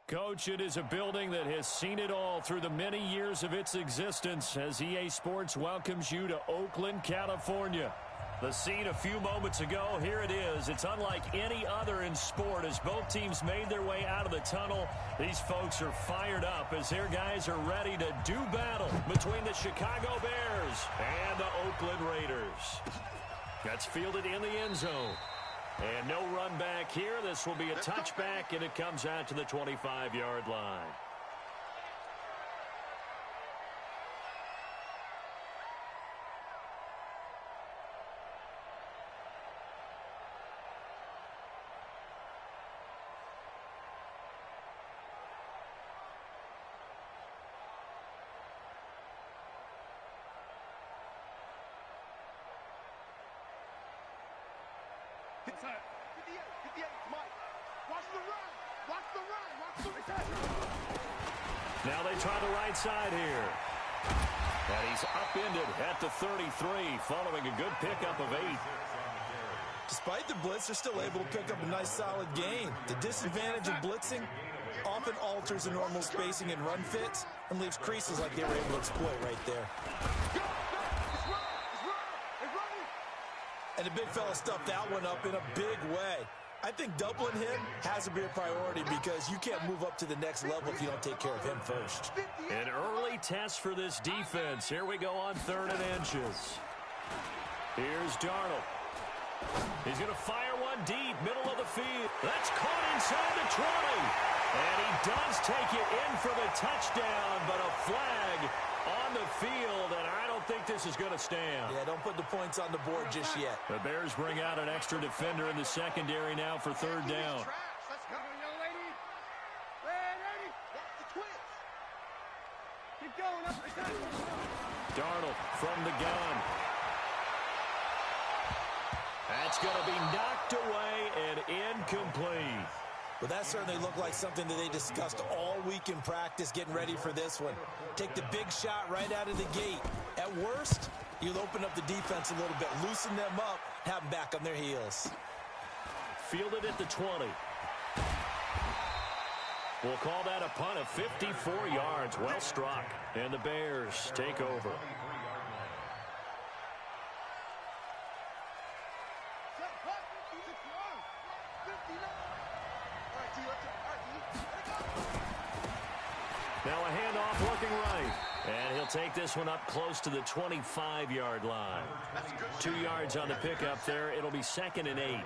Coach, it is a building that has seen it all through the many years of its existence as EA Sports welcomes you to Oakland, California. The scene a few moments ago, here it is. It's unlike any other in sport as both teams made their way out of the tunnel. These folks are fired up as their guys are ready to do battle between the Chicago Bears and the Oakland Raiders. That's fielded in the end zone. And no run back here. This will be a touchback, and it comes out to the 25-yard line. Now they try the right side here. And he's upended at the 33 following a good pickup of 8. Despite the blitz, they're still able to pick up a nice solid gain. The disadvantage of blitzing often alters the normal spacing and run fits and leaves creases like they were able to exploit right there. And the big fella stuffed that one up in a big way. I think doubling him has to be a priority because you can't move up to the next level if you don't take care of him first. An early test for this defense. Here we go on 3rd and inches. Here's Darnold. He's going to fire one deep, middle of the field. That's caught inside the 20. And he does take it in for the touchdown, but a flag on the field, and I don't think this is going to stand. Yeah, don't put the points on the board just yet. The Bears bring out an extra defender in the secondary now for 3rd down. Darnold from the gun. That's going to be knocked away and incomplete. Well, that certainly looked like something that they discussed all week in practice getting ready for this one. Take the big shot right out of the gate. At worst, you'll open up the defense a little bit, loosen them up, have them back on their heels. Fielded at the 20. We'll call that a punt of 54 yards. Well struck. And the Bears take over. Now a handoff looking right. And he'll take this one up close to the 25-yard line. 2 yards on the pickup there. It'll be 2nd and 8.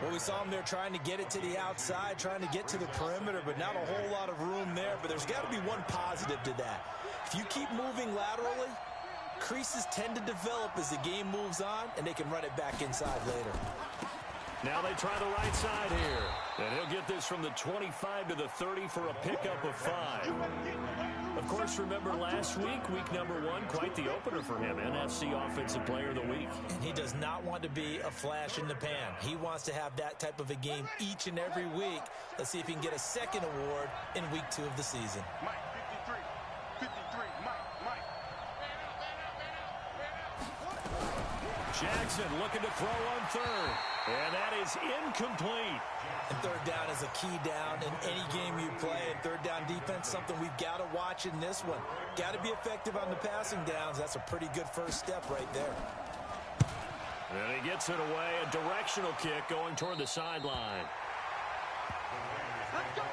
Well, we saw him there trying to get it to the outside, trying to get to the perimeter, but not a whole lot of room there. But there's got to be one positive to that. If you keep moving laterally, creases tend to develop as the game moves on, and they can run it back inside later. Now they try the right side here. And he'll get this from the 25 to the 30 for a pickup of 5. Of course, remember last week, week number 1, quite the opener for him. NFC Offensive Player of the Week. And he does not want to be a flash in the pan. He wants to have that type of a game each and every week. Let's see if he can get a second award in week 2 of the season. Mike, 53, Mike. Jackson looking to throw on 3rd. And that is incomplete. And 3rd down is a key down in any game you play. And 3rd down defense, something we've got to watch in this one. Got to be effective on the passing downs. That's a pretty good first step right there. And he gets it away. A directional kick going toward the sideline. Let's go.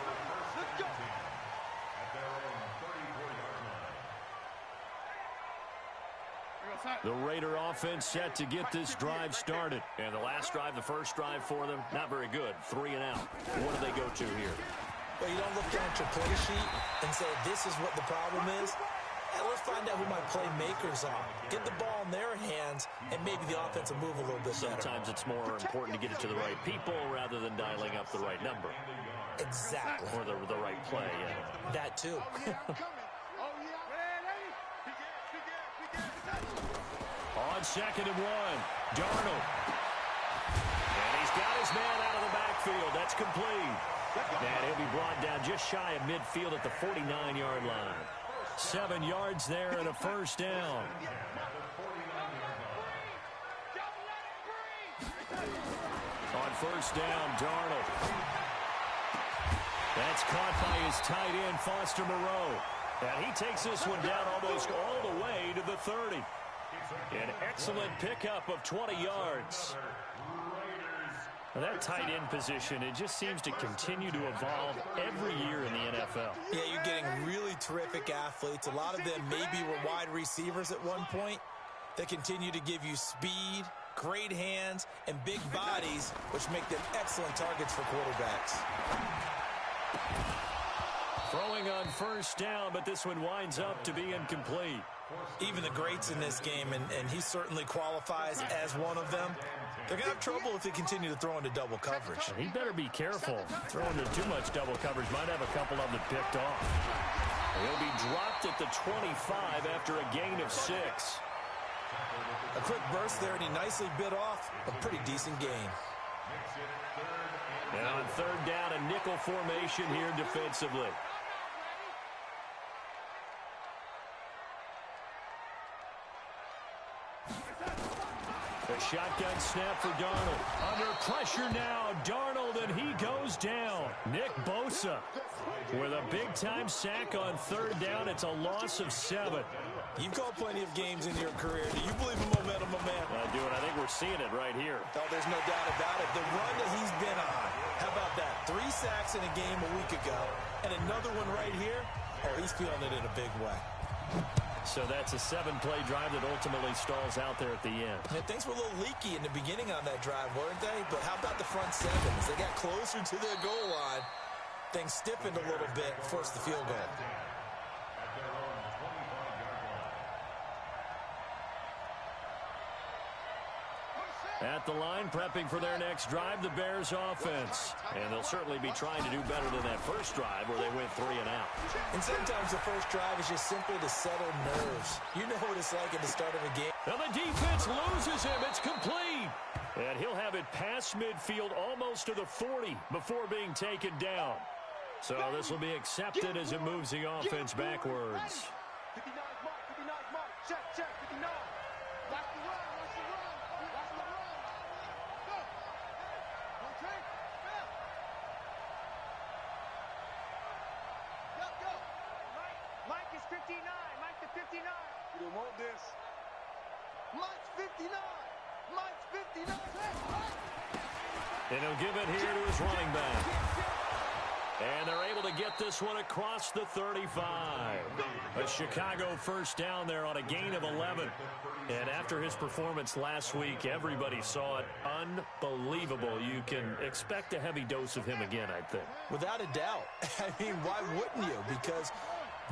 The Raider offense set to get this drive started. And the last drive, the first drive for them, not very good. 3 and out. What do they go to here? Well, you don't look down at your play sheet and say, this is what the problem is. And let's find out who my playmakers are. Get the ball in their hands, and maybe the offense will move a little bit better. Sometimes it's more important to get it to the right people rather than dialing up the right number. Exactly. Or the right play, yeah. That too. On 2nd and 1, Darnold. And he's got his man out of the backfield. That's complete. And he'll be brought down just shy of midfield at the 49-yard line. 7 yards there and a first down. On first down, Darnold. That's caught by his tight end, Foster Moreau. And he takes this one down almost all the way to the 30. An excellent pickup of 20 yards. That tight end position, it just seems to continue to evolve every year in the NFL. Yeah, you're getting really terrific athletes. A lot of them maybe were wide receivers at one point. They continue to give you speed, great hands, and big bodies, which make them excellent targets for quarterbacks. Throwing on first down, but this one winds up to be incomplete. Even the greats in this game, and he certainly qualifies as one of them, they're going to have trouble if they continue to throw into double coverage. He better be careful. Throwing into too much double coverage might have a couple of them picked off. He'll be dropped at the 25 after a gain of 6. A quick burst there, and he nicely bit off a pretty decent gain. And on third down, a nickel formation here defensively. A shotgun snap for Darnold. Under pressure now, Darnold, and he goes down. Nick Bosa with a big-time sack on third down. It's a loss of 7. You've called plenty of games in your career. Do you believe in momentum, my man? I do, and I think we're seeing it right here. Oh, there's no doubt about it. The run that he's been on. How about that? 3 sacks in a game a week ago, and another one right here. Oh, he's feeling it in a big way. So that's a 7-play drive that ultimately stalls out there at the end. And things were a little leaky in the beginning on that drive, weren't they? But how about the front 7? As they got closer to their goal line, things stiffened a little bit, forced the field goal. At the line, prepping for their next drive, the Bears offense. And they'll certainly be trying to do better than that first drive where they went 3 and out. And sometimes the first drive is just simply to settle nerves. You know what it's like at the start of a game. Now the defense loses him. It's complete. And he'll have it past midfield almost to the 40 before being taken down. So this will be accepted as it moves the offense backwards. 59 mark, 59 mark. Check, 59. Watch the run, watch the run. Watch the run. Go. Okay. Go. Mike is 59. Mike to 59. You don't want this. Mike's 59. Mike's 59. And he'll give it here to his running back. And they're able to get this one across the 35. A Chicago first down there on a gain of 11. And after his performance last week, everybody saw it. Unbelievable. You can expect a heavy dose of him again, I think. Without a doubt. I mean, why wouldn't you? Because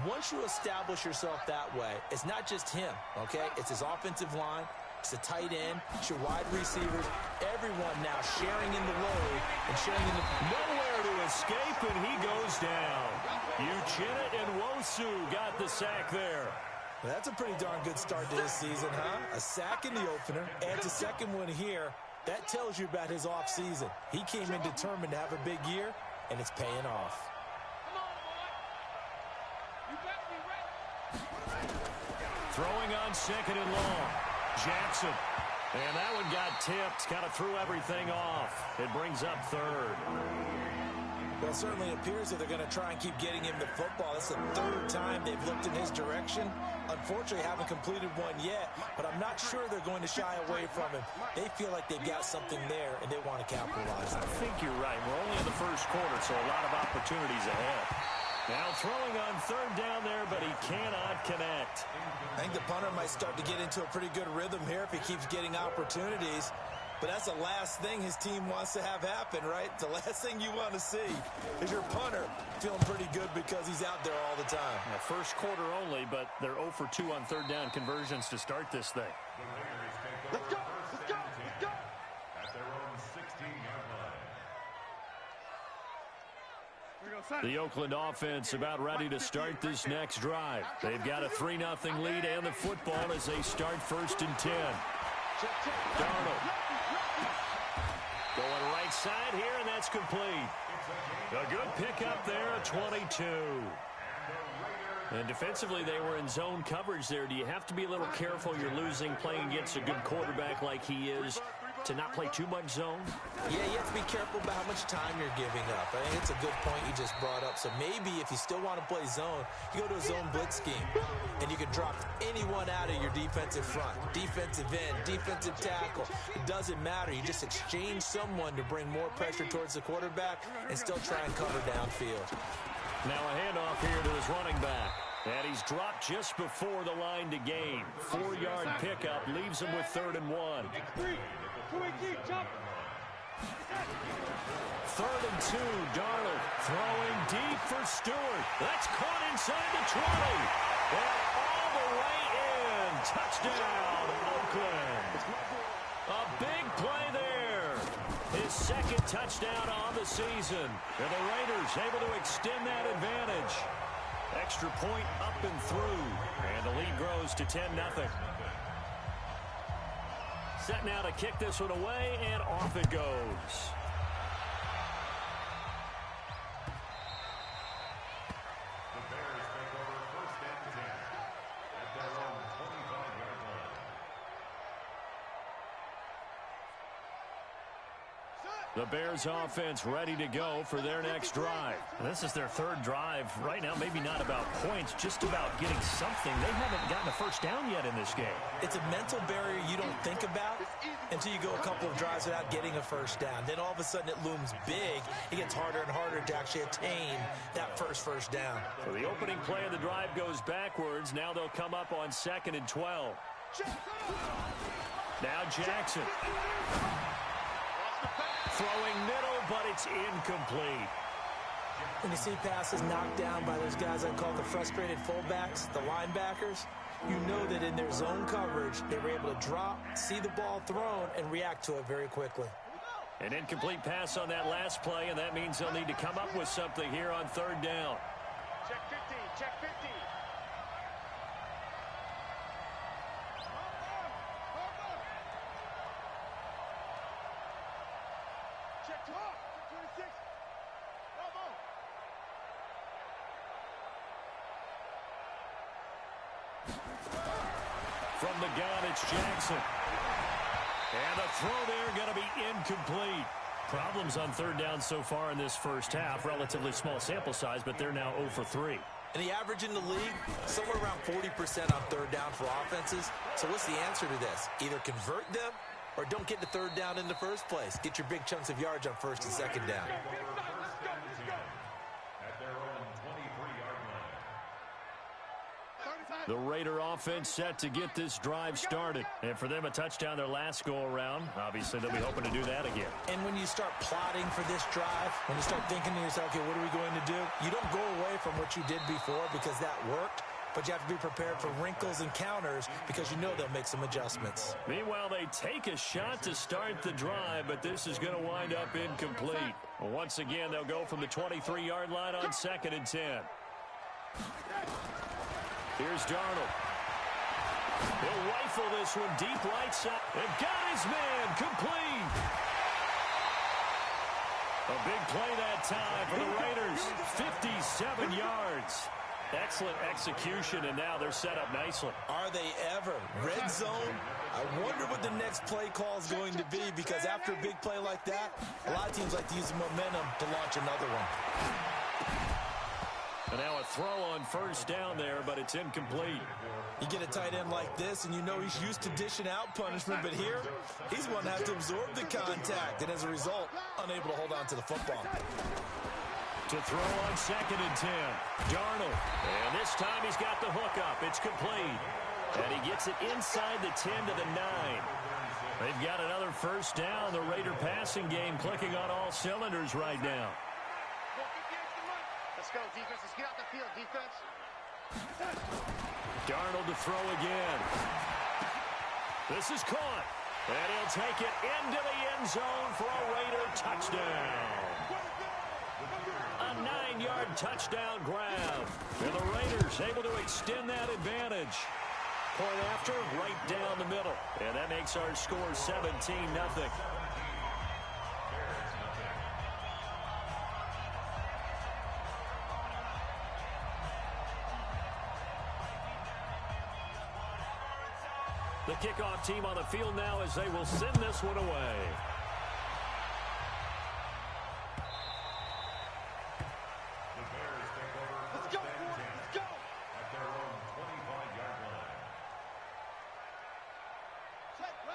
once you establish yourself that way, it's not just him, okay? It's his offensive line. It's the tight end. It's your wide receivers. Everyone now sharing in the load and sharing in the... Nowhere to escape, and he goes down. Uchenna and Nwosu got the sack there. Well, that's a pretty darn good start to his season, huh? A sack in the opener, adds a second one here. That tells you about his offseason. He came in determined to have a big year, and it's paying off. Throwing on second and long. Jackson. And that one got tipped. Kind of threw everything off. It brings up third. Well, it certainly appears that they're going to try and keep getting him the football. That's the third time they've looked in his direction. Unfortunately, haven't completed one yet, but I'm not sure they're going to shy away from him. They feel like they've got something there, and they want to capitalize on it. I think you're right. We're only in the first quarter, so a lot of opportunities ahead. Now throwing on third down there, but he cannot connect. I think the punter might start to get into a pretty good rhythm here if he keeps getting opportunities. But that's the last thing his team wants to have happen, right? The last thing you want to see is your punter feeling pretty good because he's out there all the time. Now, first quarter only, but they're 0 for 2 on third down conversions to start this thing. Let's go. Let's go. Let's go. At their own 16-yard line. The Oakland offense about ready to start this next drive. They've got a 3-0 lead and the football as they start 1st and 10. Darnold going right side here, and that's complete. A good pickup there, a 22. And defensively, they were in zone coverage there. Do you have to be a little careful? You're losing playing against a good quarterback like he is. to not play too much zone? Yeah, you have to be careful about how much time you're giving up. I think it's a good point you just brought up. So maybe if you still want to play zone, you go to a zone blitz scheme, and you can drop anyone out of your defensive front, defensive end, defensive tackle. It doesn't matter. You just exchange someone to bring more pressure towards the quarterback and still try and cover downfield. Now a handoff here to his running back. And he's dropped just before the line to gain. 4-yard pickup leaves him with 3rd and 1. 3rd and 2, Darnold throwing deep for Stewart. That's caught inside the 20. And all the way in. Touchdown, Oakland. A big play there. His 2nd touchdown on the season. And the Raiders able to extend that advantage. Extra point up and through. And the lead grows to 10-0. Set now to kick this one away, and off it goes. The Bears take over 1st and 10 at their own 25-yard line. The Bears offense ready to go for their next drive. This is their 3rd drive. Right now, maybe not about points, just about getting something. They haven't gotten a first down yet in this game. It's a mental barrier you don't think about until you go a couple of drives without getting a first down. Then all of a sudden it looms big. It gets harder and harder to actually attain that first down. So the opening play of the drive goes backwards. Now they'll come up on 2nd and 12. Now Jackson. Throwing middle, but it's incomplete. When you see passes knocked down by those guys I call the frustrated fullbacks, the linebackers, you know that in their zone coverage, they were able to drop, see the ball thrown, and react to it very quickly. An incomplete pass on that last play, and that means they'll need to come up with something here on 3rd down. Check 15, check 15. Check 12, 26. From the gun, it's Jackson. And the throw there going to be incomplete. Problems on 3rd down so far in this first half. Relatively small sample size, but they're now 0 for 3. And the average in the league, somewhere around 40% on 3rd down for offenses. So what's the answer to this? Either convert them or don't get the 3rd down in the first place. Get your big chunks of yards on 1st and 2nd down. At their own 23-yard line. The Raider offense set to get this drive started. And for them, a touchdown their last go-around. Obviously, they'll be hoping to do that again. And when you start plotting for this drive, when you start thinking to yourself, okay, what are we going to do? You don't go away from what you did before because that worked. But you have to be prepared for wrinkles and counters because you know they'll make some adjustments. Meanwhile, they take a shot to start the drive, but this is going to wind up incomplete. Once again, they'll go from the 23-yard line on 2nd and 10. Here's Darnold. He'll rifle this one deep right side. And got his man complete. A big play that time for the Raiders. 57 yards. Excellent execution, and now they're set up nicely. Are they ever? Red zone? I wonder what the next play call is going to be, because after a big play like that, a lot of teams like to use the momentum to launch another one. And now a throw on 1st down there, but it's incomplete. You get a tight end like this, and you know he's used to dishing out punishment, but here, he's going to have to absorb the contact, and as a result, unable to hold on to the football. To throw on 2nd and 10. Darnold. And this time he's got the hook up. It's complete. And he gets it inside the 10 to the 9. They've got another 1st down. The Raider passing game clicking on all cylinders right now. Let's go, defense. Let's get out the field, defense. Darnold to throw again. This is caught. And he'll take it into the end zone for a Raider touchdown. A 9-yard touchdown grab. And the Raiders able to extend that advantage. Point after, right down the middle. And that makes our score 17-0. The kickoff team on the field now as they will send this one away. The Bears take over first and 10 at their own 25-yard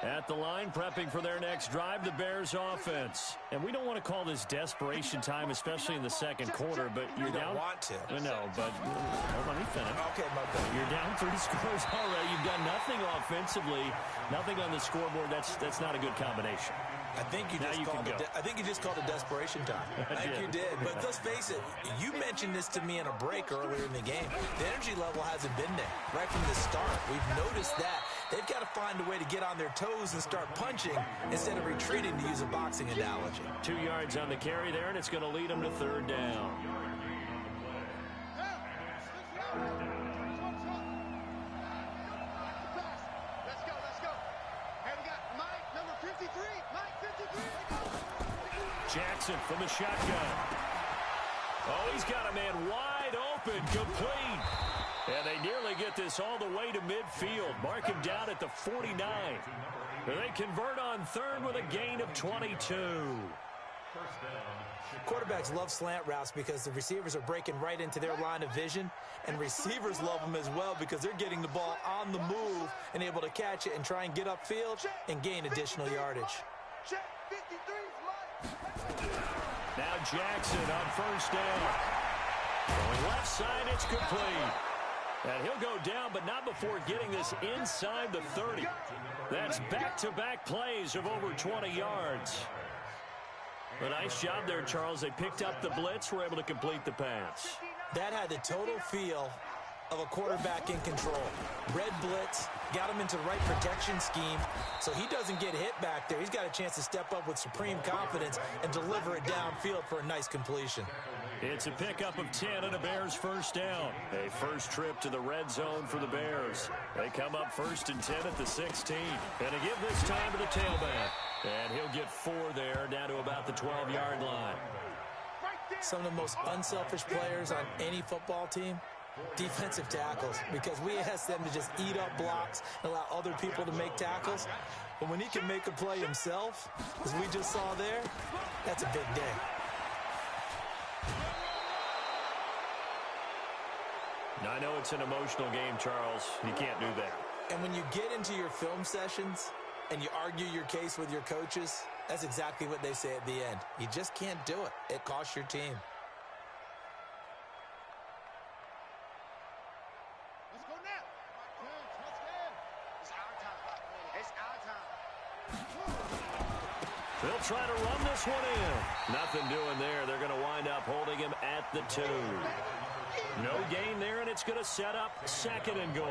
line. At the line, prepping for their next drive, the Bears offense. And we don't want to call this desperation time, especially in the second quarter, but you're down. You don't want to. No, but let me finish. Okay, my bad. You're down 3 scores already. You've done nothing offensively, nothing on the scoreboard. That's not a good combination. I think you just called it desperation time. I think you did. But let's face it, you mentioned this to me in a break earlier in the game. The energy level hasn't been there right from the start. We've noticed that. They've got to find a way to get on their toes and start punching instead of retreating, to use a boxing analogy. 2 yards on the carry there, and it's going to lead them to third down. Jackson from the shotgun. Oh, he's got a man wide open, complete. And they nearly get this all the way to midfield. Mark him down at the 49. They convert on third with a gain of 22. Quarterbacks love slant routes because the receivers are breaking right into their line of vision, and receivers love them as well because they're getting the ball on the move and able to catch it and try and get upfield and gain additional yardage. Now Jackson on first down. Going left side, it's complete. And he'll go down, but not before getting this inside the 30. That's back-to-back plays of over 20 yards. A nice job there, Charles. They picked up the blitz, were able to complete the pass. That had the total feel of a quarterback in control. Red blitz, got him into the right protection scheme, so he doesn't get hit back there. He's got a chance to step up with supreme confidence and deliver it downfield for a nice completion. It's a pickup of 10 and a Bears first down. A first trip to the red zone for the Bears. They come up first and 10 at the 16. And to give this time to the tailback. And he'll get 4 there, down to about the 12-yard line. Some of the most unselfish players on any football team, defensive tackles, because we ask them to just eat up blocks and allow other people to make tackles. But when he can make a play himself, as we just saw there, that's a big day. Now, I know it's an emotional game, Charles. You can't do that. And when you get into your film sessions and you argue your case with your coaches, that's exactly what they say at the end. You just can't do it. It costs your team. Let's go now. It's our time. It's our time. They'll try to run this one in. Nothing doing there. They're going to wind up holding him at the 2. No gain there, and it's going to set up second and goal.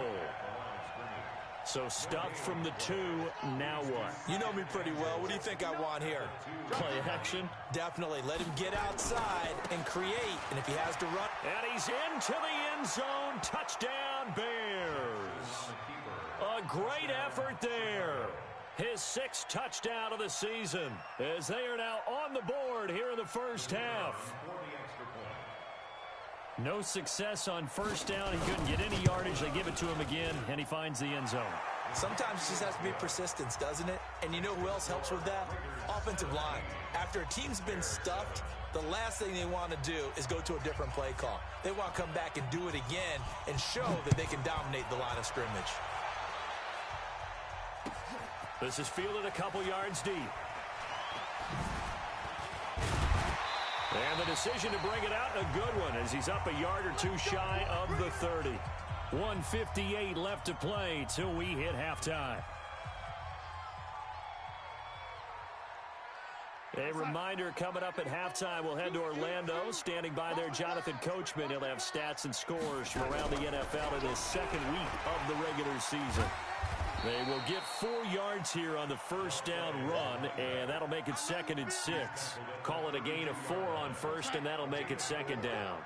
So stuffed from the 2, now what? You know me pretty well. What do you think I want here? Play action? Definitely. Let him get outside and create, and if he has to run. And he's into the end zone. Touchdown, Bears. A great effort there. His 6th touchdown of the season as they are now on the board here in the first half. No success on first down. He couldn't get any yardage. They give it to him again, and he finds the end zone. Sometimes it just has to be persistence, doesn't it? And you know who else helps with that? Offensive line. After a team's been stuffed, the last thing they want to do is go to a different play call. They want to come back and do it again and show that they can dominate the line of scrimmage. This is fielded a couple yards deep. And the decision to bring it out, a good one, as he's up a yard or 2 shy of the 30. 1:58 left to play till we hit halftime. A reminder coming up at halftime, we'll head to Orlando. Standing by there, Jonathan Coachman. He'll have stats and scores from around the NFL in his second week of the regular season. They will get 4 yards here on the first down run, and that'll make it 2nd and 6. Call it a gain of 4 on first, and that'll make it 2nd down.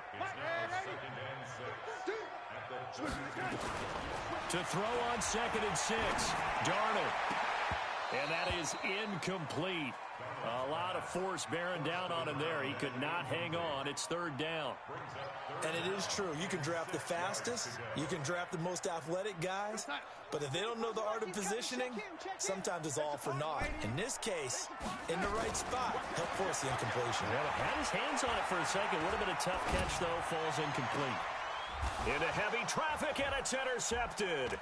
To throw on 2nd and 6, Darnold. And that is incomplete. A lot of force bearing down on him there. He could not hang on. It's third down. And it is true. You can draft the fastest. You can draft the most athletic guys. But if they don't know the art of positioning, sometimes it's all for naught. In this case, in the right spot, he'll force the incompletion. Well, had his hands on it for a second. Would have been a tough catch, though. Falls incomplete. Into heavy traffic, and it's intercepted.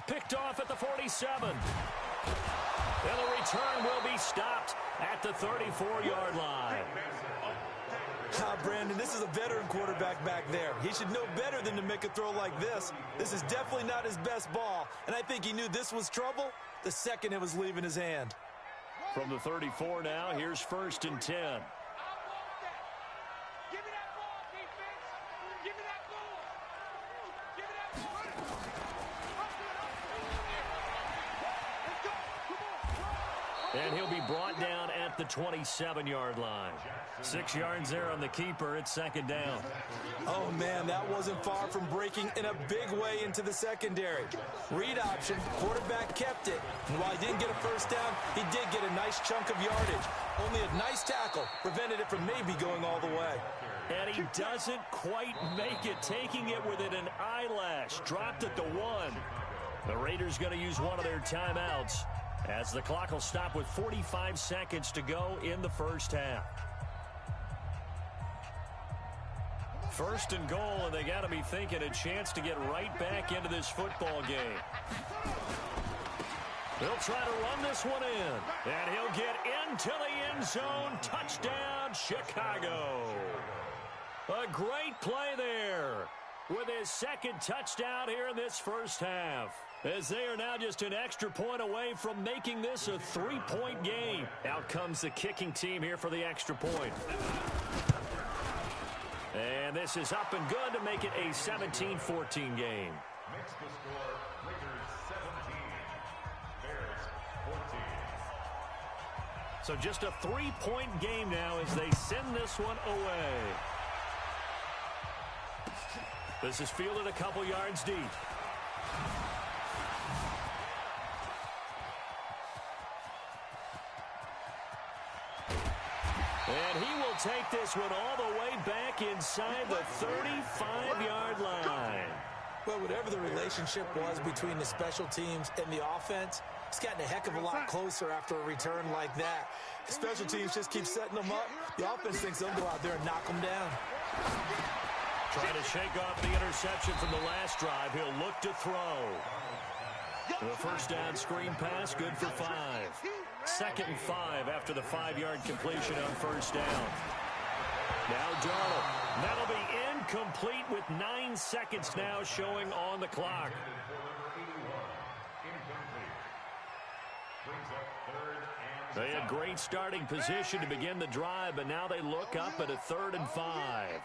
Picked off at the 47. And the return will be stopped at the 34-yard line. Brandon, this is a veteran quarterback back there. He should know better than to make a throw like this. This is definitely not his best ball, and I think he knew this was trouble the second it was leaving his hand. From the 34 now, here's 1st and 10. And he'll be brought down at the 27-yard line. 6 yards there on the keeper. It's 2nd down. Oh, man, that wasn't far from breaking in a big way into the secondary. Read option, quarterback kept it. And while he didn't get a first down, he did get a nice chunk of yardage. Only a nice tackle prevented it from maybe going all the way. And he doesn't quite make it, taking it within an eyelash. Dropped at the 1. The Raiders going to use one of their timeouts, as the clock will stop with 45 seconds to go in the first half. 1st and goal, and they got to be thinking a chance to get right back into this football game. They'll try to run this one in, and he'll get into the end zone. Touchdown, Chicago. A great play there with his 2nd touchdown here in this first half, as they are now just an extra point away from making this a 3-point game. Out comes the kicking team here for the extra point. And this is up and good to make it a 17-14 game. Makes the score Raiders 17, Bears 14. So just a 3-point game now as they send this one away. This is fielded a couple yards deep. And he will take this one all the way back inside the 35-yard line. Well, whatever the relationship was between the special teams and the offense, it's gotten a heck of a lot closer after a return like that. The special teams just keep setting them up. The offense thinks they'll go out there and knock them down. Trying to shake off the interception from the last drive. He'll look to throw. The first down screen pass, good for 5. 2nd and 5 after the 5-yard completion on first down. Now Darnold. That'll be incomplete with 9 seconds now showing on the clock. They had great starting position to begin the drive, but now they look up at a 3rd and 5.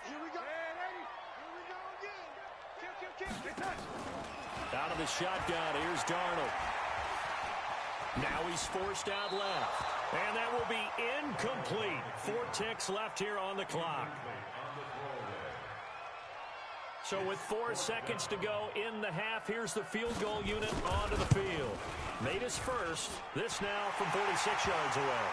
Out of the shotgun, here's Darnold. Now he's forced out left. And that will be incomplete. 4 ticks left here on the clock. So with 4 seconds to go in the half, here's the field goal unit onto the field. Made his first. This now from 46 yards away.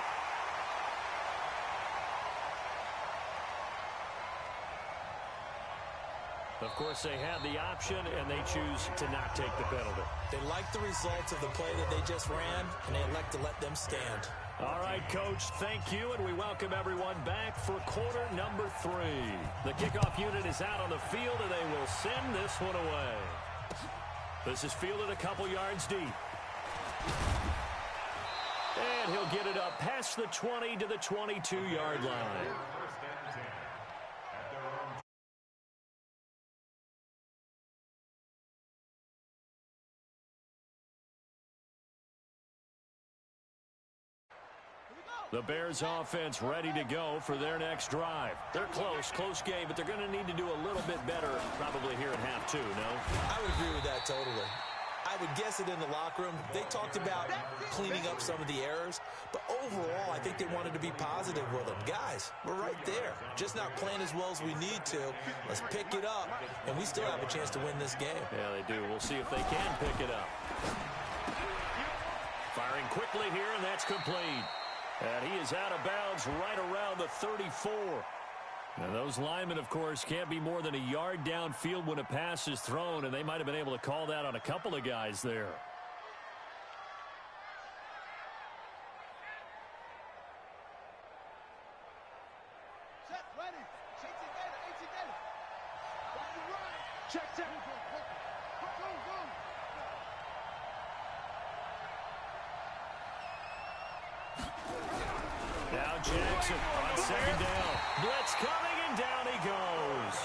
Of course, they had the option, and they choose to not take the penalty. They like the results of the play that they just ran, and they elect to let them stand. All right, Coach, thank you, and we welcome everyone back for quarter number 3. The kickoff unit is out on the field, and they will send this one away. This is fielded a couple yards deep. And he'll get it up past the 20 to the 22-yard line. The Bears offense ready to go for their next drive. They're close game, but they're going to need to do a little bit better probably here at half 2, no? I would agree with that totally. I would guess it in the locker room. They talked about cleaning up some of the errors, but overall, I think they wanted to be positive with them. Guys, we're right there. Just not playing as well as we need to. Let's pick it up, and we still have a chance to win this game. Yeah, they do. We'll see if they can pick it up. Fires Firing quickly here, and that's complete. And he is out of bounds right around the 34. Now, those linemen, of course, can't be more than a yard downfield when a pass is thrown, and they might have been able to call that on a couple of guys there. Now Jackson on second down. Blitz coming, and down he goes.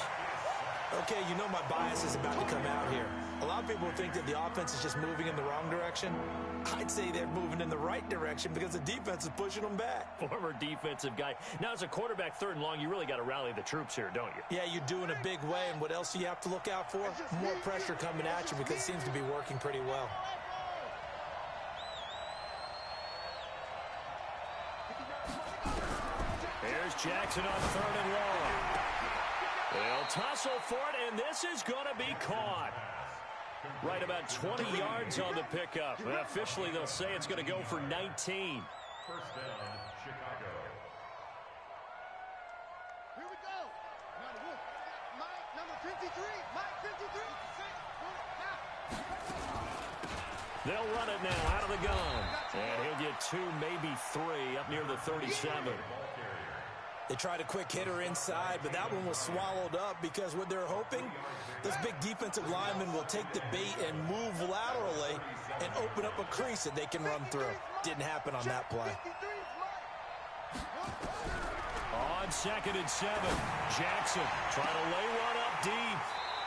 Okay, you know my bias is about to come out here. A lot of people think that the offense is just moving in the wrong direction. I'd say they're moving in the right direction because the defense is pushing them back. Former defensive guy. Now, as a quarterback, third and long, you really got to rally the troops here, don't you? Yeah, you do in a big way, and what else do you have to look out for? More pressure coming at you because it seems to be working pretty well. Here's Jackson on third and long. They'll tussle for it, and this is going to be caught. Right about 20 yards on the pickup. And officially, they'll say it's going to go for 19. First down, Chicago. Here we go. Mike, number 53. Mike, 53. They'll run it now out of the gun. And he'll get 2, maybe 3 up near the 37. They tried a quick hitter inside, but that one was swallowed up because what they're hoping, those big defensive linemen will take the bait and move laterally and open up a crease that they can run through. Didn't happen on that play. On second and 7, Jackson trying to lay one up deep.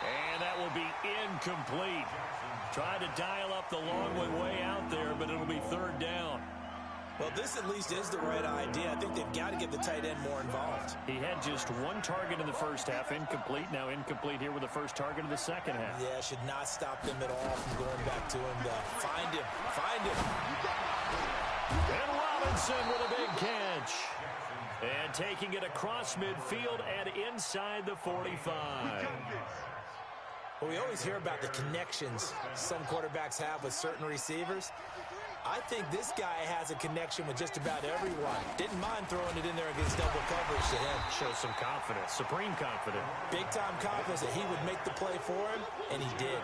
And that will be incomplete. Tried to dial up the long way out there, but it'll be third down. Well, this at least is the right idea. I think they've got to get the tight end more involved. He had just 1 target in the first half, incomplete. Now incomplete here with the first target of the second half. Yeah, should not stop them at all from going back to him. Find him. Find him. And Robinson with a big catch. And taking it across midfield and inside the 45. Well, we always hear about the connections some quarterbacks have with certain receivers. I think this guy has a connection with just about everyone. Didn't mind throwing it in there against double coverage to him. Shows some confidence, supreme confidence. Big-time confidence that he would make the play for him, and he did.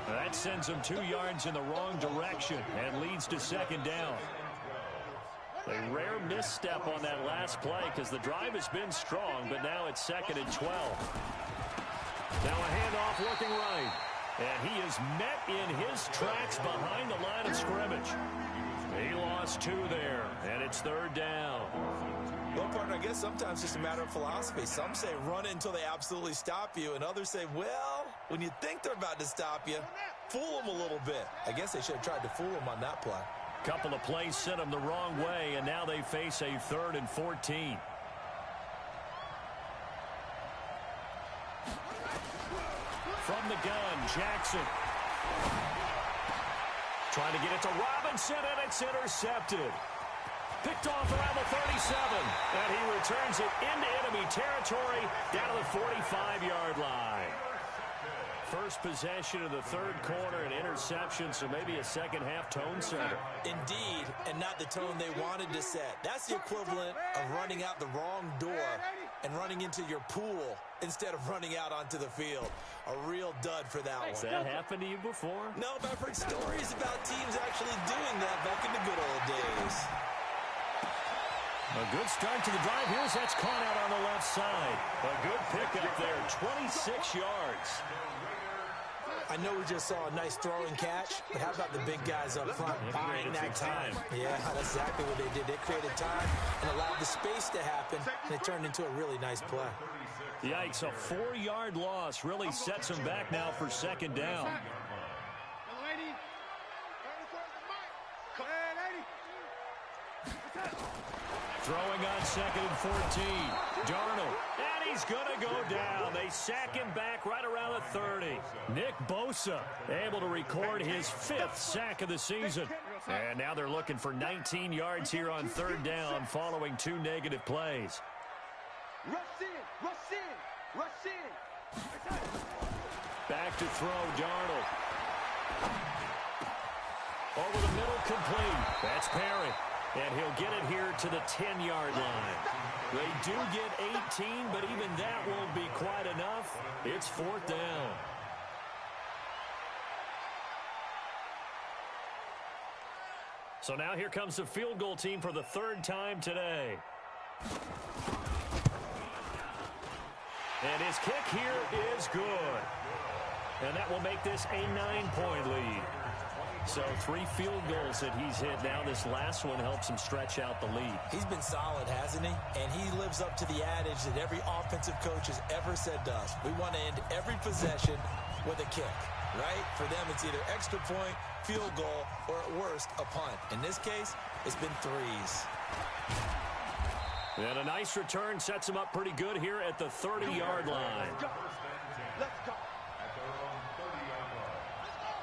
That sends him 2 yards in the wrong direction and leads to second down. A rare misstep on that last play because the drive has been strong, but now it's second and 12. Now a handoff working right. And he is met in his tracks behind the line of scrimmage. He lost 2 there, and it's third down. Well, partner, I guess sometimes it's just a matter of philosophy. Some say run it until they absolutely stop you, and others say, well, when you think they're about to stop you, fool them a little bit. I guess they should have tried to fool them on that play. Couple of plays sent them the wrong way, and now they face a 3rd and 14. From the gun, Jackson. Trying to get it to Robinson, and it's intercepted. Picked off around the 37, and he returns it into enemy territory down to the 45-yard line. First possession of the third quarter, an interception, so maybe a second-half tone setter. Indeed, and not the tone they wanted to set. That's the equivalent of running out the wrong door and running into your pool instead of running out onto the field. A real dud for that one. Has that happened to you before? No, but I've heard stories about teams actually doing that back in the good old days. A good start to the drive. Here's that's caught out on the left side. A good pickup there, 26 yards. I know we just saw a nice throwing catch, but how about the big guys up front buying that time? Yeah, that's exactly what they did. They created time and allowed the space to happen, and it turned into a really nice play. Yikes, a 4-yard loss really sets them back now for second down. Throwing on second and 14. Darnold, and he's going to go down. They sack him back right around the 30. Nick Bosa able to record his 5th sack of the season. And now they're looking for 19 yards here on third down following 2 negative plays. Rush in, rush in, rush in. Back to throw, Darnold. Over the middle, complete. That's Perry. And he'll get it here to the 10-yard line. They do get 18, but even that won't be quite enough. It's 4th down. So now here comes the field goal team for the 3rd time today. And his kick here is good. And that will make this a 9-point lead. So 3 field goals that he's hit now. This last one helps him stretch out the lead. He's been solid, hasn't he? And he lives up to the adage that every offensive coach has ever said to us. We want to end every possession with a kick, right? For them, it's either extra point, field goal, or at worst, a punt. In this case, it's been 3s. And a nice return sets him up pretty good here at the 30-yard line. Let's go.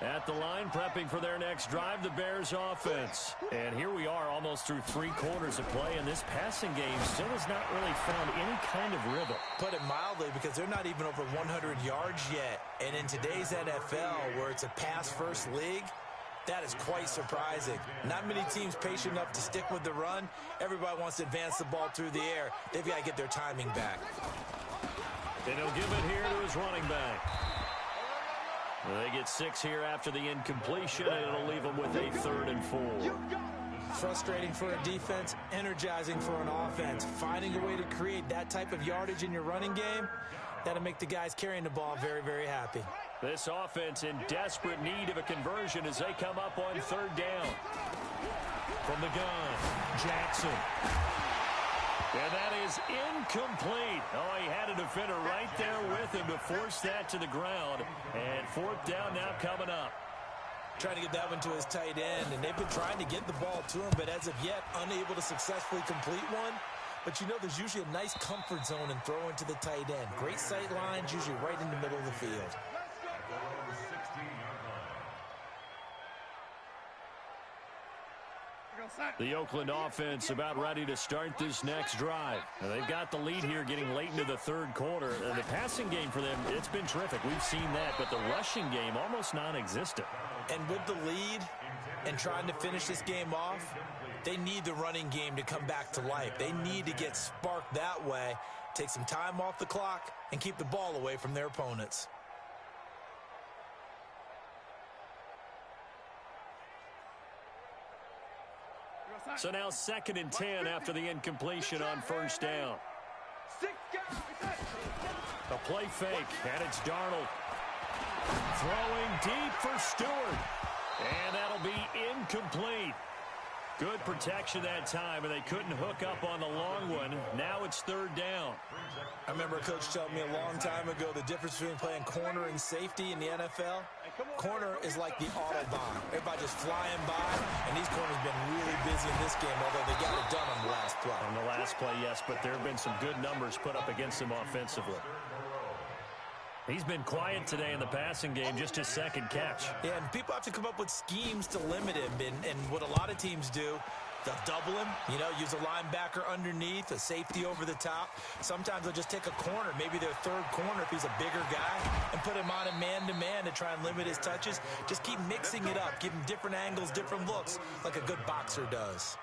At the line, prepping for their next drive, the Bears offense. And here we are almost through 3 quarters of play, and this passing game still has not really found any kind of rhythm. Put it mildly, because they're not even over 100 yards yet. And in today's NFL, where it's a pass-first league, that is quite surprising. Not many teams patient enough to stick with the run. Everybody wants to advance the ball through the air. They've got to get their timing back. And he'll give it here to his running back. They get 6 here after the incompletion, and it'll leave them with a 3rd and 4. Frustrating for a defense, energizing for an offense. Finding a way to create that type of yardage in your running game, that'll make the guys carrying the ball very, very happy. This offense in desperate need of a conversion as they come up on 3rd down. From the gun, Jackson. And that is incomplete. Oh, he had a defender right there with him to force that to the ground. And 4th down now coming up. Trying to get that one to his tight end, and they've been trying to get the ball to him, but as of yet, unable to successfully complete one. But you know, there's usually a nice comfort zone in throwing to the tight end. Great sight lines, usually right in the middle of the field. The Oakland offense about ready to start this next drive. And they've got the lead here getting late into the 3rd quarter. The passing game for them, it's been terrific. We've seen that, but the rushing game almost non-existent. And with the lead and trying to finish this game off, they need the running game to come back to life. They need to get sparked that way, take some time off the clock, and keep the ball away from their opponents. So now 2nd and 10 after the incompletion on 1st down. A play fake, and it's Darnold. Throwing deep for Stewart. And that'll be incomplete. Good protection that time, and they couldn't hook up on the long one. Now it's 3rd down. I remember a coach telling me a long time ago the difference between playing corner and safety in the NFL. Corner is like the Autobahn. Everybody just flying by, and these corners have been really busy in this game, although they got it done on the last play. On the last play, yes, but there have been some good numbers put up against him offensively. He's been quiet today in the passing game, just his 2nd catch. Yeah, and people have to come up with schemes to limit him, and what a lot of teams do, they'll double him, you know, use a linebacker underneath, a safety over the top. Sometimes they'll just take a corner, maybe their 3rd corner if he's a bigger guy, and put him on a man-to-man to try and limit his touches. Just keep mixing it up, give him different angles, different looks, like a good boxer does.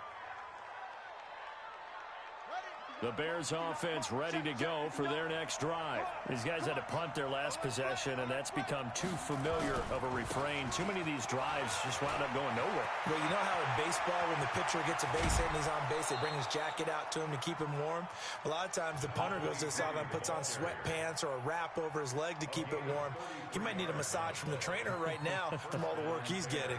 The Bears offense ready to go for their next drive. These guys had to punt their last possession, and that's become too familiar of a refrain. Too many of these drives just wound up going nowhere. Well, you know how in baseball, when the pitcher gets a base hit and he's on base, they bring his jacket out to him to keep him warm? A lot of times the punter goes to the sideline, puts on sweatpants or a wrap over his leg to keep it warm. He might need a massage from the trainer right now from all the work he's getting.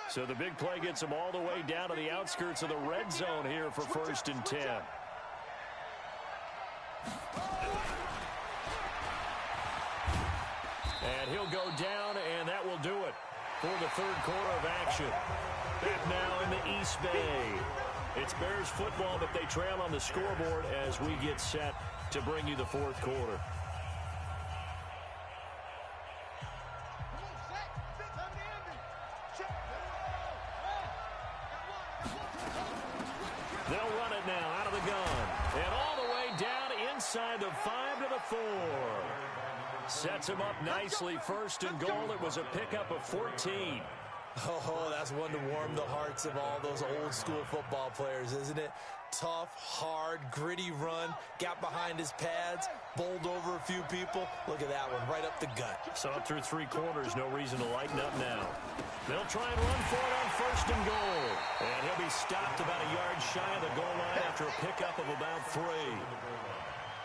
So the big play gets them all the way down to the outskirts of the red zone here for 1st and 10. And he'll go down, and that will do it for the 3rd quarter of action. Back now in the East Bay. It's Bears football, but they trail on the scoreboard as we get set to bring you the 4th quarter. They'll run it now out of the gun. And all the way down inside the 5 to the 4. Sets him up nicely. First and goal. It was a pickup of 14. Oh, that's one to warm the hearts of all those old school football players, isn't it? Tough, hard, gritty run. Got behind his pads, bowled over a few people. Look at that one, right up the gut. So up through 3 quarters, no reason to lighten up now. They'll try and run for it on first and goal. And he'll be stopped about a yard shy of the goal line after a pickup of about 3.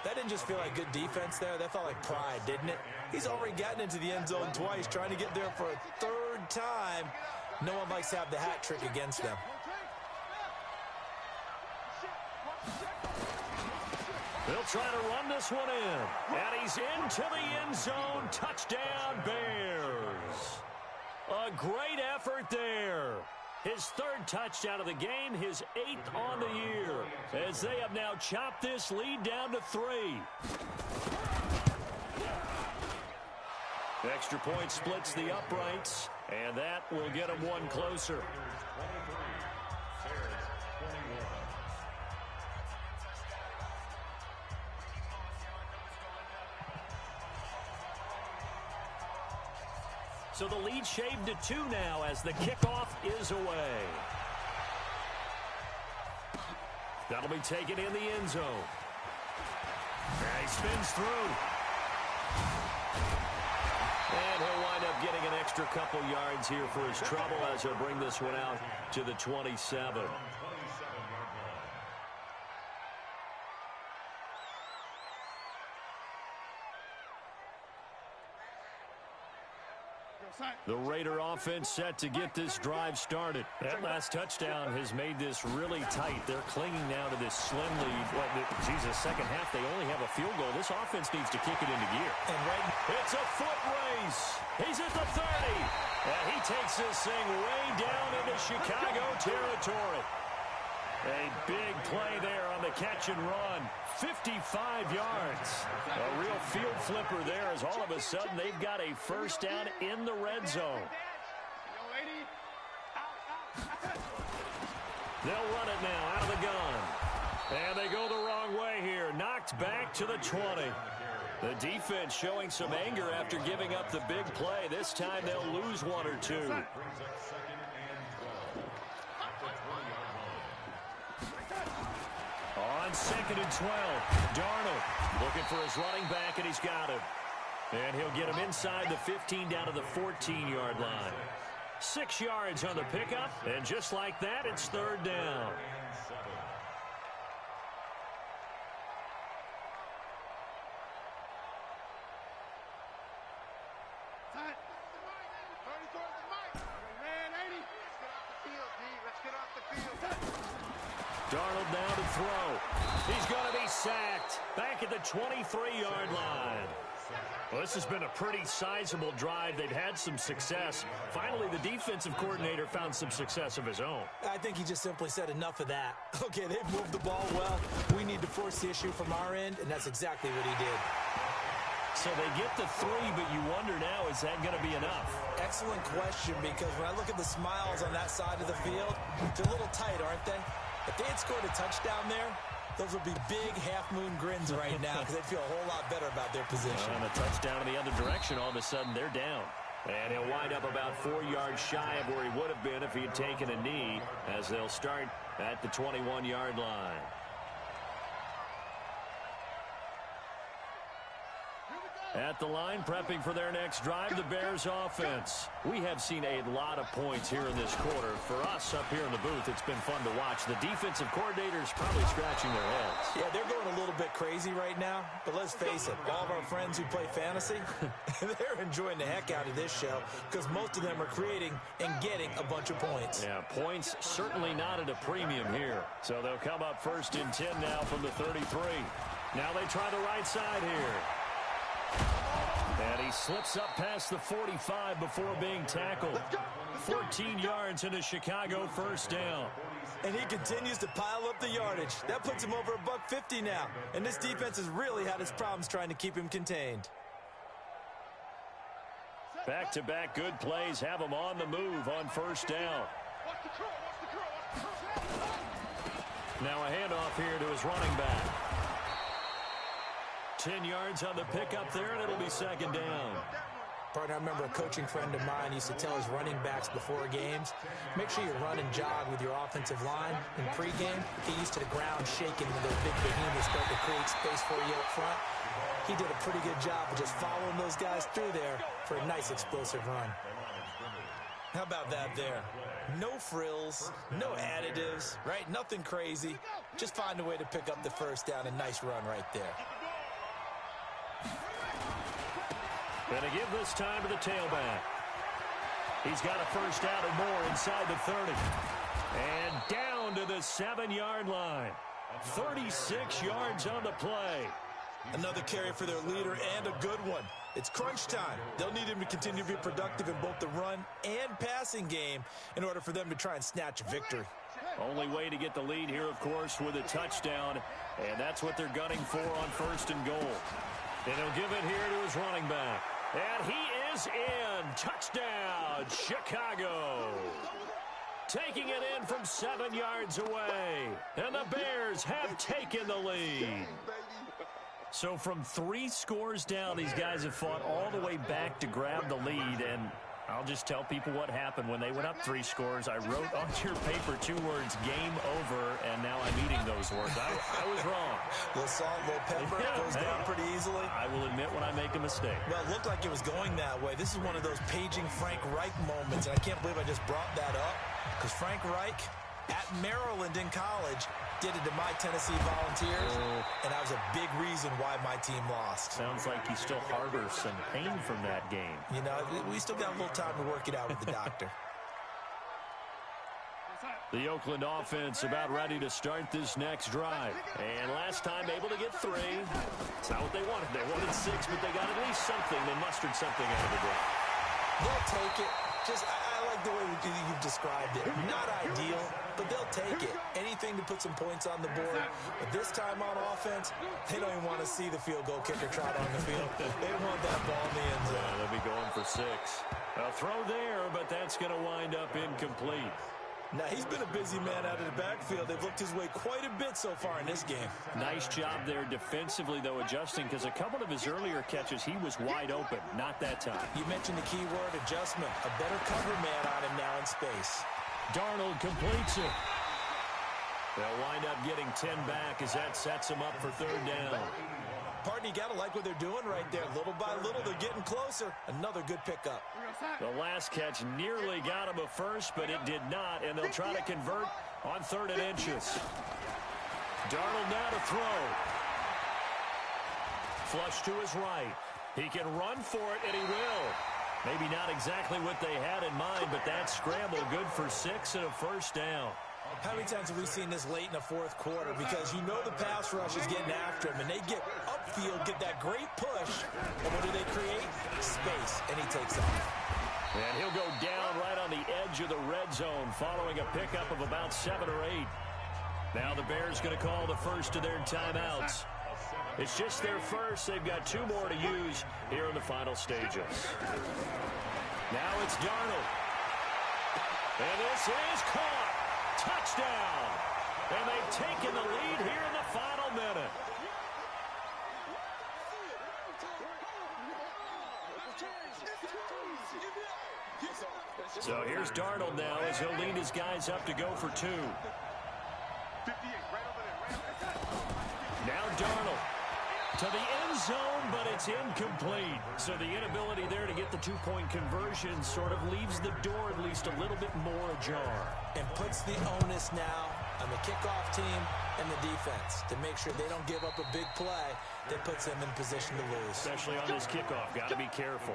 That didn't just feel like good defense there. That felt like pride, didn't it? He's already gotten into the end zone twice, trying to get there for a 3rd time. No one likes to have the hat trick against them. They'll try to run this one in. And he's into the end zone. Touchdown, Bears. A great effort there. His 3rd touchdown of the game, his 8th on the year, as they have now chopped this lead down to 3. Extra point splits the uprights, and that will get him one closer. So the lead shaved to 2 now as the kickoff is away. That'll be taken in the end zone. And he spins through. And he'll wind up getting an extra couple yards here for his trouble as he'll bring this one out to the 27. The Raider offense set to get this drive started. That last touchdown has made this really tight. They're clinging now to this slim lead. Well, Jesus, second half, they only have a field goal. This offense needs to kick it into gear. And it's a foot race. He's at the 30. And he takes this thing way down into Chicago territory. A big play there on the catch and run. 55 yards. A real field flipper there as all of a sudden they've got a first down in the red zone. They'll run it now out of the gun. And they go the wrong way here. Knocked back to the 20. The defense showing some anger after giving up the big play. This time they'll lose 1 or 2. On 2nd and 12, Darnold looking for his running back, and he's got him. And he'll get him inside the 15 down to the 14-yard line. 6 yards on the pickup, and just like that, it's 3rd down. Darnold now to throw. He's going to be sacked. Back at the 23-yard line. Well, this has been a pretty sizable drive. They've had some success. Finally, the defensive coordinator found some success of his own. I think he just simply said enough of that. Okay, they've moved the ball well. We need to force the issue from our end, and that's exactly what he did. So they get the 3, but you wonder now, is that going to be enough? Excellent question, because when I look at the smiles on that side of the field, they're a little tight, aren't they? If they had scored a touchdown there, those would be big half-moon grins right now because they'd feel a whole lot better about their position. And a touchdown in the other direction, all of a sudden they're down. And he'll wind up about 4 yards shy of where he would have been if he had taken a knee, as they'll start at the 21-yard line. At the line, prepping for their next drive, the Bears offense. We have seen a lot of points here in this quarter. For us up here in the booth, it's been fun to watch. The defensive coordinators probably scratching their heads. Yeah, they're going a little bit crazy right now. But let's face it, all of our friends who play fantasy, they're enjoying the heck out of this show because most of them are creating and getting a bunch of points. Yeah, points certainly not at a premium here. So they'll come up 1st and 10 now from the 33. Now they try the right side here. And he slips up past the 45 before being tackled. 14 yards into Chicago, 1st down. And he continues to pile up the yardage. That puts him over $150 now. And this defense has really had its problems trying to keep him contained. Back-to-back good plays have him on the move on 1st down. Now a handoff here to his running back. 10 yards on the pickup there, and it'll be second down. Partner, I remember a coaching friend of mine used to tell his running backs before games, make sure you run and jog with your offensive line in pregame. Get used to the ground shaking when those big behemoths start to create space for you up front. He did a pretty good job of just following those guys through there for a nice explosive run. How about that there? No frills, no additives, right? Nothing crazy. Just find a way to pick up the first down. A nice run right there. Going to give this time to the tailback. He's got a first down and more inside the 30. And down to the 7-yard line. 36 yards on the play. Another carry for their leader and a good one. It's crunch time. They'll need him to continue to be productive in both the run and passing game in order for them to try and snatch a victory. Only way to get the lead here, of course, with a touchdown. And that's what they're gunning for on first and goal. And he'll give it here to his running back. And he is in. Touchdown, Chicago. Taking it in from 7 yards away. And the Bears have taken the lead. So from 3 scores down, these guys have fought all the way back to grab the lead. And I'll just tell people what happened when they went up 3 scores. I wrote on your paper 2 words, game over, and now I'm eating those words. I was wrong. Little salt, little pepper, goes down pretty easily. I will admit when I make a mistake. Well, it looked like it was going that way. This is one of those paging Frank Reich moments, and I can't believe I just brought that up, because Frank Reich at Maryland in college did it to my Tennessee Volunteers, and that was a big reason why my team lost. Sounds like he still harbors some pain from that game. You know, we still got a little time to work it out with the doctor. The Oakland offense about ready to start this next drive. And last time able to get 3. It's not what they wanted. They wanted 6, but they got at least something. They mustered something out of the drive. They'll take it. I like the way you've described it. Not ideal, but they'll take it. Anything to put some points on the board. But this time on offense, they don't even want to see the field goal kicker trot on the field. They want that ball in the end zone. Yeah, they'll be going for 6. A throw there, but that's going to wind up incomplete. Now, he's been a busy man out of the backfield. They've looked his way quite a bit so far in this game. Nice job there defensively, though, adjusting, because a couple of his earlier catches, he was wide open. Not that time. You mentioned the key word, adjustment. A better cover man on him now in space. Darnold completes it. They'll wind up getting 10 back as that sets him up for third down. Partner, you got to like what they're doing right there. Little by little, they're getting closer. Another good pickup. The last catch nearly got him a first, but it did not, and they'll try to convert on 3rd and inches. Darnold now to throw. Flush to his right. He can run for it, and he will. Maybe not exactly what they had in mind, but that scramble good for 6 and a first down. How many times have we seen this late in the 4th quarter? Because you know the pass rush is getting after him, and they get upfield, get that great push, and what do they create? Space, and he takes off. And he'll go down right on the edge of the red zone following a pickup of about 7 or 8. Now the Bears going to call the first of their timeouts. It's just their first. They've got 2 more to use here in the final stages. Now it's Darnold. And this is caught. Touchdown. And they've taken the lead here in the final minute. So here's Darnold now as he'll lead his guys up to go for 2. Now Darnold to the end zone, but it's incomplete. So the inability there to get the 2-point conversion sort of leaves the door at least a little bit more ajar. And puts the onus now on the kickoff team and the defense to make sure they don't give up a big play that puts them in position to lose. Especially on this kickoff. Got to be careful.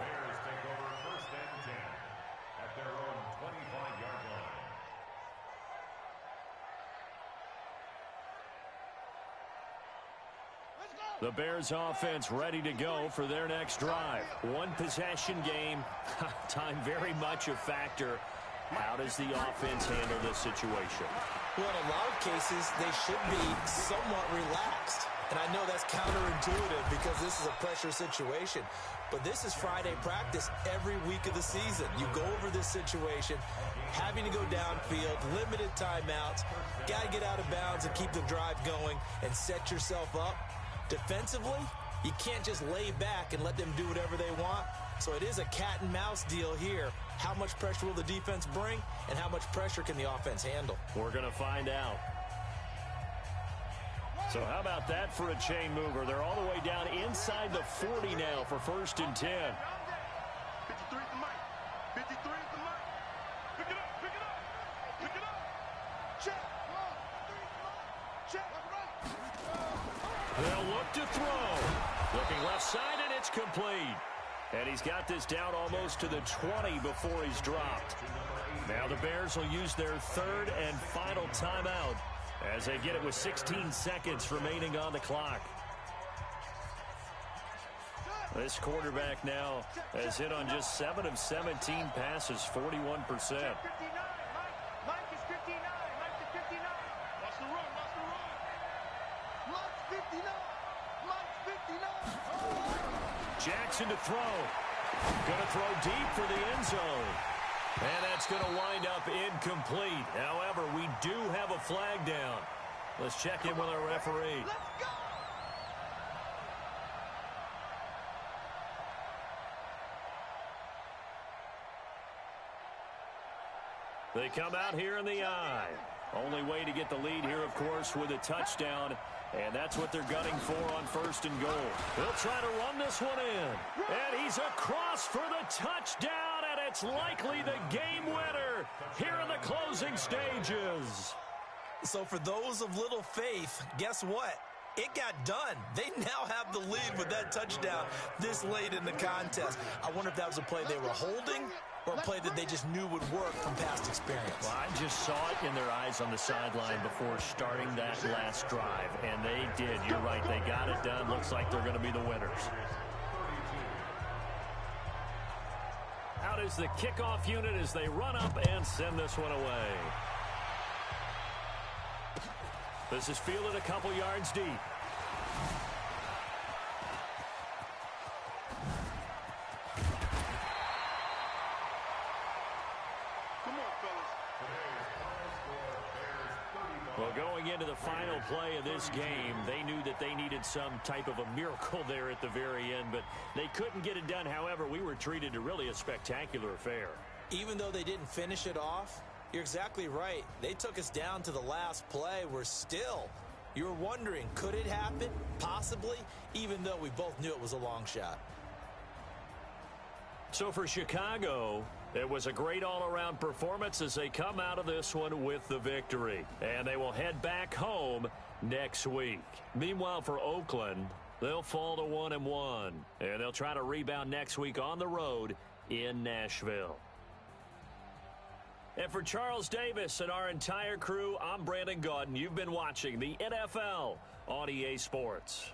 The Bears offense ready to go for their next drive. 1 possession game. Time very much a factor. How does the offense handle this situation? Well, in a lot of cases, they should be somewhat relaxed. And I know that's counterintuitive because this is a pressure situation. But this is Friday practice every week of the season. You go over this situation, having to go downfield, limited timeouts, got to get out of bounds and keep the drive going and set yourself up. Defensively, You can't just lay back and let them do whatever they want. So it is a cat and mouse deal here. How much pressure will the defense bring, and how much pressure can the offense handle? We're going to find out. So how about that for a chain mover? They're all the way down inside the 40 now for 1st and 10. 53 at the mic. 53 at the mic. Pick it up, pick it up, pick it up. Check. Check. They'll look to throw. Looking left side, and it's complete. And he's got this down almost to the 20 before he's dropped. Now the Bears will use their 3rd and final timeout as they get it with 16 seconds remaining on the clock. This quarterback now has hit on just 7 of 17 passes, 41%. Mike is 59. Mike is 59. Watch the run, watch the run. Mike's 59. Mike's 59. Jackson to throw. Going to throw deep for the end zone. And that's going to wind up incomplete. However, we do have a flag down. Let's check in with our referee. Let's go. They come out here in the eye. Only way to get the lead here, of course, with a touchdown. And that's what they're gunning for on 1st and goal. They'll try to run this one in. And he's across for the touchdown. And it's likely the game winner here in the closing stages. So for those of little faith, guess what? It got done. They now have the lead with that touchdown this late in the contest. I wonder if that was a play they were holding or a play that they just knew would work from past experience. Well, I just saw it in their eyes on the sideline before starting that last drive, and they did. You're right. They got it done. Looks like they're going to be the winners. Out is the kickoff unit as they run up and send this one away. This is fielded a couple yards deep. Well, going into the final play of this game, they knew that they needed some type of a miracle there at the very end, but they couldn't get it done. However, we were treated to really a spectacular affair. Even though they didn't finish it off, you're exactly right. They took us down to the last play. You were wondering, could it happen? Possibly, even though we both knew it was a long shot. So for Chicago, it was a great all-around performance as they come out of this one with the victory. And they will head back home next week. Meanwhile, for Oakland, they'll fall to 1-1. And they'll try to rebound next week on the road in Nashville. And for Charles Davis and our entire crew, I'm Brandon Gaudin. You've been watching the NFL on EA Sports.